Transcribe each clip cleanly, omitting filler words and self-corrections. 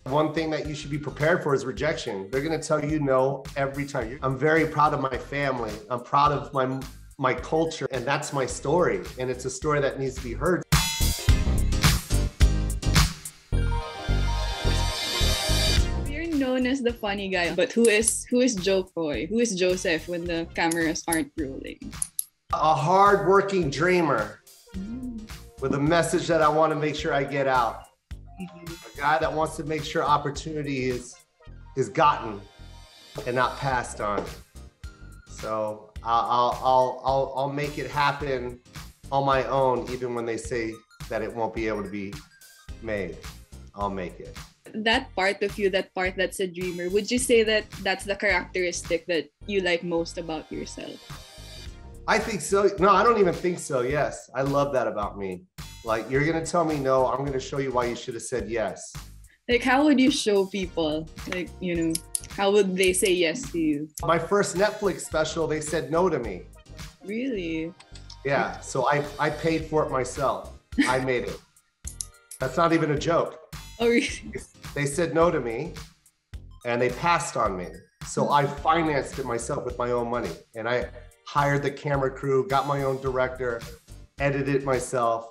One thing that you should be prepared for is rejection. They're going to tell you no every time. I'm very proud of my family. I'm proud of my culture, and that's my story. And it's a story that needs to be heard. You're known as the funny guy, but who is Jo Koy? Who is Joseph when the cameras aren't rolling? A hard-working dreamer with a message that I want to make sure I get out. A guy that wants to make sure opportunity is gotten and not passed on. So I'll make it happen on my own, even when they say that it won't be able to be made. I'll make it. That part of you, that part that's a dreamer, would you say that that's the characteristic that you like most about yourself? I think so. No, I don't even think so. Yes, I love that about me. Like, you're going to tell me no, I'm going to show you why you should have said yes. Like, how would you show people? Like, how would they say yes to you? My first Netflix special, they said no to me. Really? Yeah, so I paid for it myself. I made it. That's not even a joke. Oh, really? They said no to me, and they passed on me. So I financed it myself with my own money. And I hired the camera crew, got my own director, edited it myself.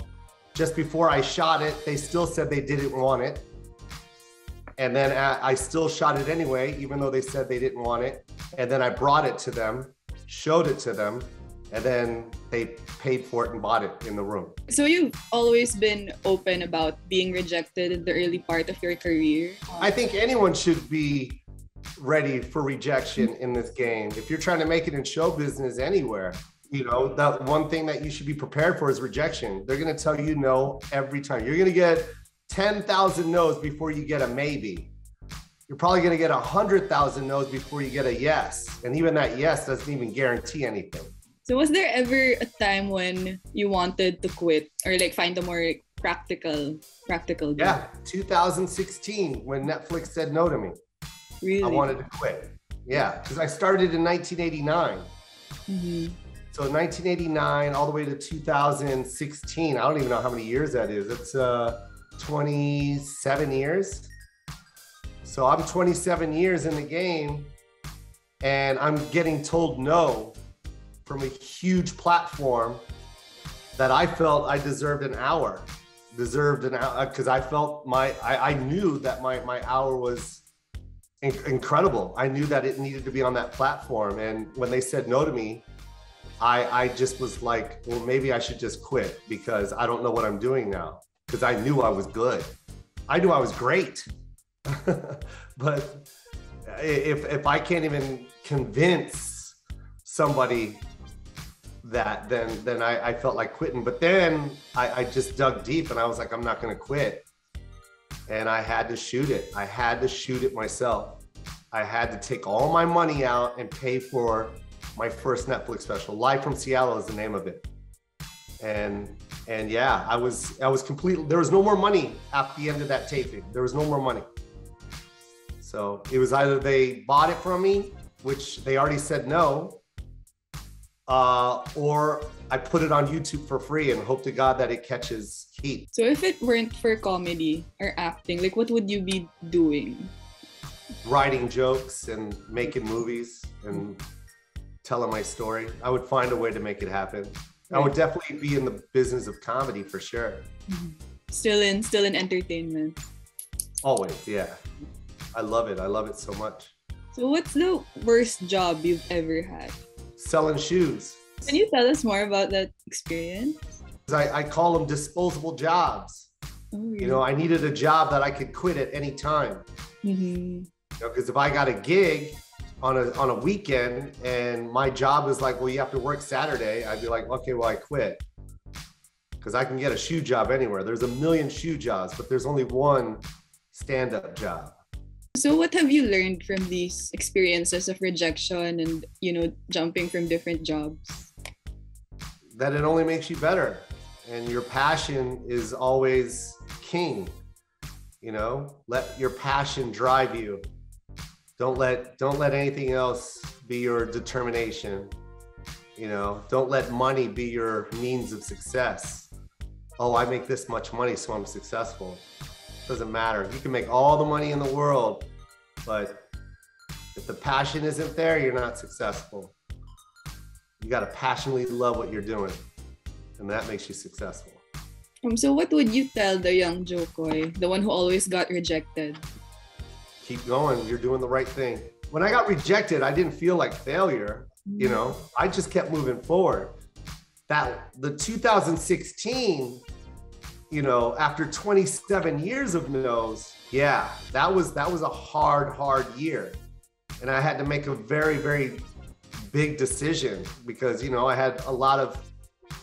Just before I shot it, they still said they didn't want it. And then I still shot it anyway, even though they said they didn't want it. And then I brought it to them, showed it to them, and then they paid for it and bought it in the room. So you've always been open about being rejected in the early part of your career? I think anyone should be ready for rejection in this game. If you're trying to make it in show business anywhere, that one thing that you should be prepared for is rejection. They're going to tell you no every time. You're going to get 10,000 no's before you get a maybe. You're probably going to get 100,000 no's before you get a yes. And even that yes doesn't even guarantee anything. So was there ever a time when you wanted to quit or like find a more practical job? Yeah, 2016 when Netflix said no to me. Really? I wanted to quit. Yeah, because I started in 1989. Mm-hmm. So 1989 all the way to 2016. I don't even know how many years that is. It's 27 years. So I'm 27 years in the game, and I'm getting told no from a huge platform that I felt I deserved an hour. Because I felt I knew that my hour was incredible. I knew that it needed to be on that platform. And when they said no to me, I just was like, well, maybe I should just quit because I don't know what I'm doing now. Because I knew I was good. I knew I was great. But if I can't even convince somebody that, then I felt like quitting. But then I just dug deep and I was like, I'm not going to quit. And I had to shoot it. I had to shoot it myself. I had to take all my money out and pay for my first Netflix special. Live from Seattle is the name of it. And yeah, I was completely, there was no more money at the end of that taping. There was no more money. So it was either they bought it from me, which they already said no, or I put it on YouTube for free and hope to God that it catches heat. So if it weren't for comedy or acting, like what would you be doing? Writing jokes and making movies and telling my story. I would find a way to make it happen. Right. I would definitely be in the business of comedy for sure. Still in entertainment. Always, yeah. I love it. I love it so much. So what's the worst job you've ever had? Selling shoes. Can you tell us more about that experience? I call them disposable jobs. Oh, really? I needed a job that I could quit at any time. Mm-hmm. Because if I got a gig on a weekend and my job is like, well, you have to work Saturday, I'd be like, okay, well, I quit. Because I can get a shoe job anywhere. There's a million shoe jobs, but there's only one stand-up job. So what have you learned from these experiences of rejection and, jumping from different jobs? That it only makes you better. And your passion is always king. Let your passion drive you. Don't let anything else be your determination. Don't let money be your means of success. Oh, I make this much money, so I'm successful. Doesn't matter. You can make all the money in the world, but if the passion isn't there, you're not successful. You got to passionately love what you're doing, and that makes you successful. So what would you tell the young Jo Koy, the one who always got rejected? Keep going. You're doing the right thing. When I got rejected, I didn't feel like failure. You know, I just kept moving forward. The 2016, you know, after 27 years of no's, yeah, that was a hard year. And I had to make a very, very big decision because, you know, I had a lot of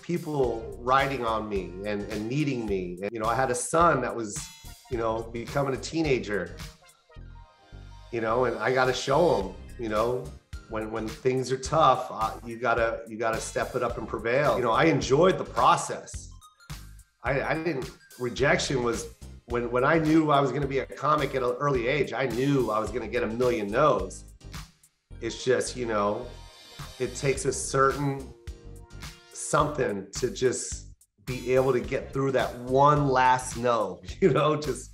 people riding on me and needing me. And, you know, I had a son that was, you know, becoming a teenager, you know, and I got to show him, you know, when things are tough, you gotta step it up and prevail. You know, I enjoyed the process. I didn't, rejection was when I knew I was going to be a comic at an early age, I knew I was going to get a million no's. It's just, you know, it takes a certain something to just be able to get through that one last no, you know, just,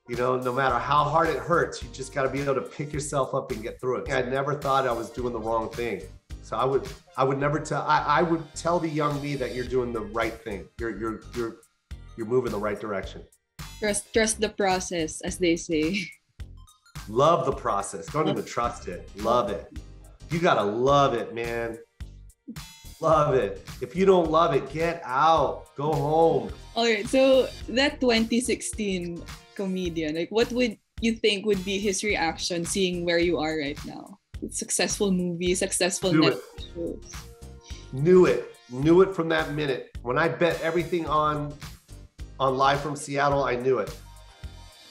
you know, no matter how hard it hurts, you just got to be able to pick yourself up and get through it. I never thought I was doing the wrong thing. So I would never tell, I would tell the young me that you're doing the right thing. You're moving the right direction. Trust the process, as they say. Love the process. Don't even trust it. Love it. You got to love it, man. Love it. If you don't love it, get out. Go home. All right. So that 2016 comedian, like what would you think would be his reaction seeing where you are right now? Successful movie, successful Netflix shows. Knew it from that minute. When I bet everything on Live from Seattle, I knew it.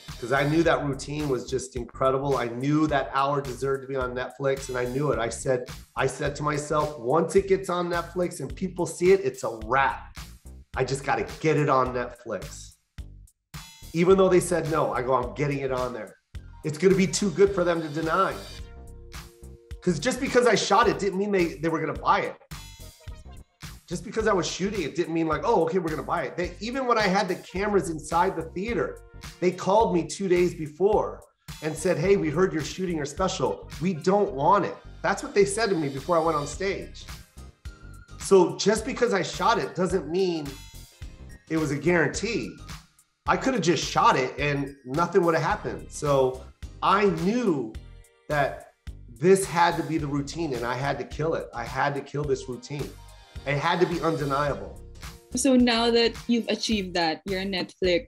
Because I knew that routine was just incredible. I knew that hour deserved to be on Netflix, and I knew it. I said to myself, once it gets on Netflix and people see it, it's a wrap. I just got to get it on Netflix. Even though they said no, I go, I'm getting it on there. It's going to be too good for them to deny. Because just because I shot it didn't mean they were going to buy it. Just because I was shooting it didn't mean like, oh, okay, we're going to buy it. Even when I had the cameras inside the theater, they called me 2 days before and said, hey, we heard you're shooting your special. We don't want it. That's what they said to me before I went on stage. So just because I shot it doesn't mean it was a guarantee. I could have just shot it and nothing would have happened. So I knew that this had to be the routine and I had to kill it. I had to kill this routine. It had to be undeniable. So now that you've achieved that, you're on Netflix.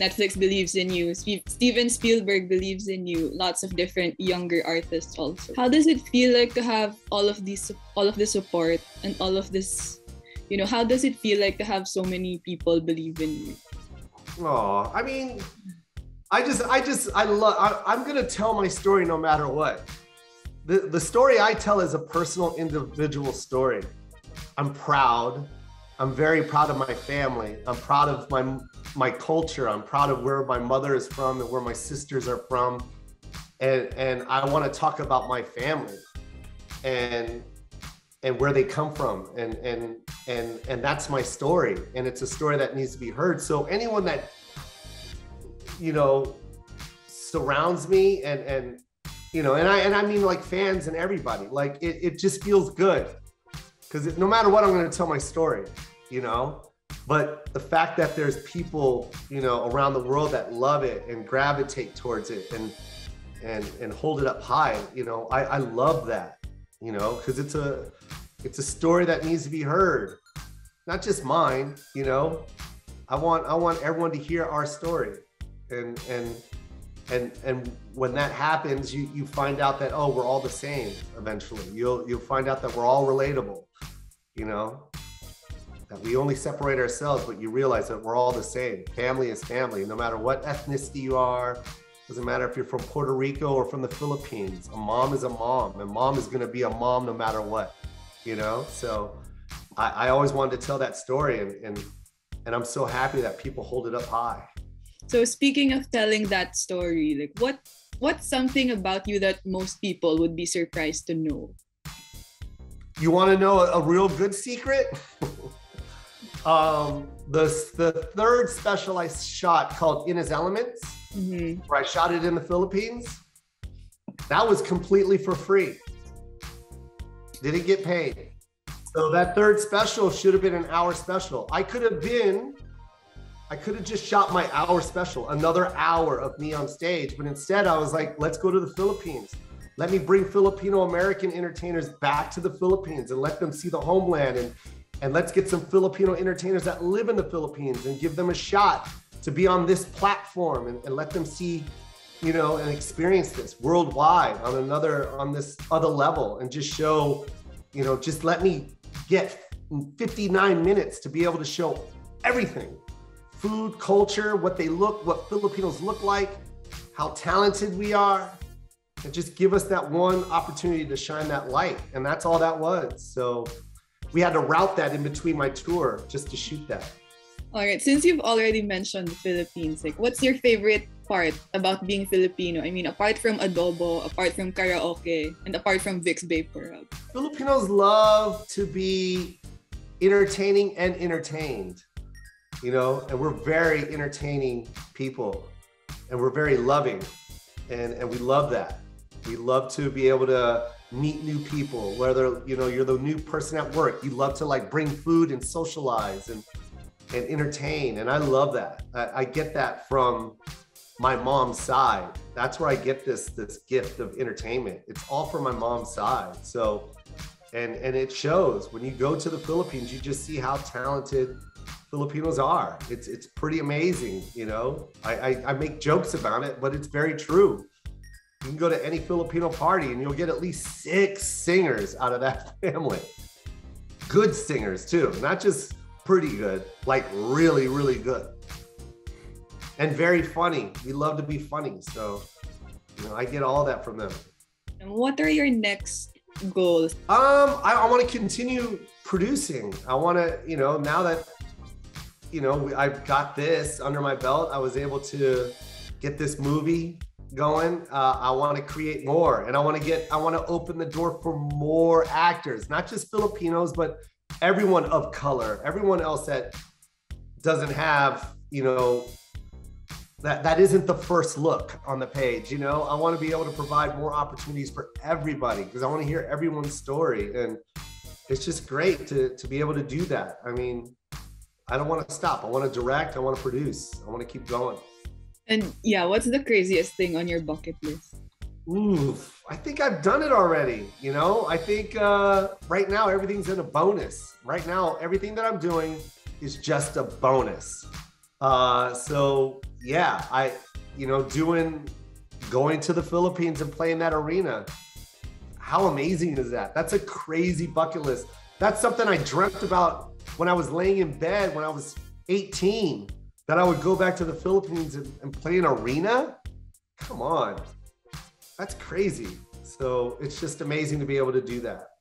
Netflix believes in you. Steven Spielberg believes in you. Lots of different younger artists also. How does it feel like to have all of the support and all of this? You know, how does it feel like to have so many people believe in you? Oh, I mean, I'm gonna tell my story no matter what. The story I tell is a personal, individual story. I'm proud. I'm very proud of my family. I'm proud of my culture. I'm proud of where my mother is from and where my sisters are from. And I want to talk about my family and where they come from. And that's my story. And it's a story that needs to be heard. So anyone that, you know, surrounds me and you know, and I mean like fans and everybody, like it just feels good. Because no matter what, I'm going to tell my story, you know? But the fact that there's people, you know, around the world that love it and gravitate towards it and hold it up high, you know, I love that, you know, because it's a story that needs to be heard. Not just mine, you know? I want everyone to hear our story. And when that happens, you find out that, oh, we're all the same eventually. You'll find out that we're all relatable, you know, that we only separate ourselves, but you realize that we're all the same. Family is family, no matter what ethnicity you are. Doesn't matter if you're from Puerto Rico or from the Philippines. A mom is a mom, and mom is going to be a mom no matter what, you know? So I always wanted to tell that story, and I'm so happy that people hold it up high. So speaking of telling that story, like what's something about you that most people would be surprised to know? You want to know a real good secret? The third special I shot called In His Elements, where I shot it in the Philippines, that was completely for free. Didn't get paid. So that third special should have been an hour special. I could have just shot my hour special, another hour of me on stage, but instead I was like, let's go to the Philippines. Let me bring Filipino American entertainers back to the Philippines and let them see the homeland, and let's get some Filipino entertainers that live in the Philippines and give them a shot to be on this platform and let them see, you know, and experience this worldwide on this other level, and just show, you know, just let me get 59 minutes to be able to show everything. Food, culture, what Filipinos look like, how talented we are, and just give us that one opportunity to shine that light. And that's all that was. So we had to route that in between my tour just to shoot that. All right, since you've already mentioned the Philippines, like, what's your favorite part about being Filipino? I mean, apart from adobo, apart from karaoke, and apart from Vicks Vapor Rub. Filipinos love to be entertaining and entertained, you know, and we're very entertaining people, and we're very loving, and we love that. We love to be able to meet new people, whether, you know, you're the new person at work, you love to like bring food and socialize and entertain. And I love that. I get that from my mom's side. That's where I get this gift of entertainment. It's all from my mom's side. So, and it shows when you go to the Philippines, you just see how talented Filipinos are. It's pretty amazing, you know. I make jokes about it, but it's very true. You can go to any Filipino party and you'll get at least 6 singers out of that family. Good singers too, not just pretty good, like really, really good. And very funny. We love to be funny. So, you know, I get all that from them. And what are your next goals? I want to continue producing. I want to, you know, now that, you know, I've got this under my belt, I was able to get this movie going. I want to create more, and I want to open the door for more actors, not just Filipinos, but everyone of color, everyone else that doesn't have, you know, that isn't the first look on the page. You know, I want to be able to provide more opportunities for everybody, because I want to hear everyone's story, and it's just great to be able to do that. I mean, I don't want to stop. I want to direct, I want to produce, I want to keep going. And yeah, what's the craziest thing on your bucket list? Ooh, I think I've done it already. You know, I think right now everything's in a bonus. Right now, everything that I'm doing is just a bonus. So yeah, going to the Philippines and playing that arena. How amazing is that? That's a crazy bucket list. That's something I dreamt about when I was laying in bed when I was 18. That I would go back to the Philippines and play an arena? Come on, that's crazy. So it's just amazing to be able to do that.